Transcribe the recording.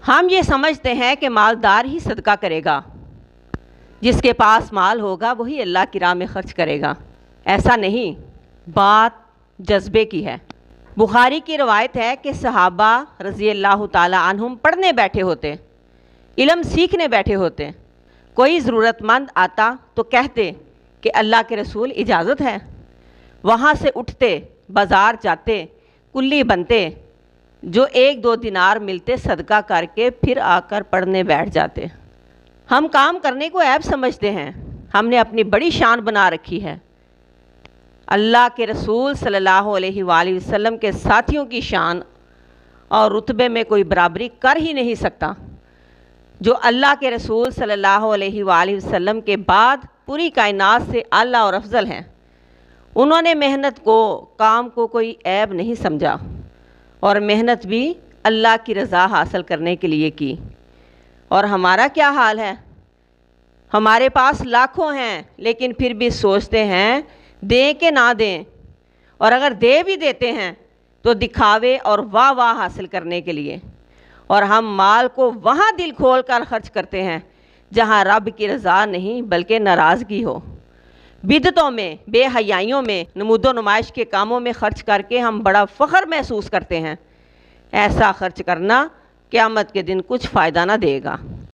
ہم یہ سمجھتے ہیں کہ مالدار ہی صدقہ کرے گا، جس کے پاس مال ہوگا وہی اللہ کی راہ میں خرچ کرے گا۔ ایسا نہیں، بات جذبے کی ہے۔ بخاری کی روایت ہے کہ صحابہ رضی اللہ تعالی عنہم پڑھنے بیٹھے ہوتے، علم سیکھنے بیٹھے ہوتے، کوئی ضرورت مند آتا تو کہتے کہ اللہ کے رسول اجازت ہے، وہاں سے اٹھتے، بازار جاتے، کلی بنتے، جو 1-2 دینار ملتے صدقہ کر کے پھر آ کر پڑھنے بیٹھ جاتے۔ ہم کام کرنے کو عیب سمجھتے ہیں، ہم نے اپنی بڑی شان بنا رکھی ہے۔ اللہ کے رسول صلی اللہ علیہ وآلہ وسلم کے ساتھیوں کی شان اور رتبے میں کوئی برابری کر ہی نہیں سکتا۔ جو اللہ کے رسول صلی اللہ علیہ وآلہ وسلم کے بعد پوری کائنات سے اعلیٰ اور افضل ہیں، انہوں نے محنت کو، کام کو کوئی عیب نہیں سمجھا، اور محنت بھی اللہ کی رضا حاصل کرنے کے لیے کی۔ اور ہمارا کیا حال ہے؟ ہمارے پاس لاکھوں ہیں، لیکن پھر بھی سوچتے ہیں دیں کہ نہ دیں، اور اگر دے بھی دیتے ہیں تو دکھاوے اور واہ واہ حاصل کرنے کے لیے۔ اور ہم مال کو وہاں دل کھول کر خرچ کرتے ہیں جہاں رب کی رضا نہیں بلکہ ناراضگی ہو۔ بدعتوں میں، بے حیائیوں میں، نمود و نمائش کے کاموں میں خرچ کر کے ہم بڑا فخر محسوس کرتے ہیں۔ ایسا خرچ کرنا قیامت کے دن کچھ فائدہ نہ دے گا۔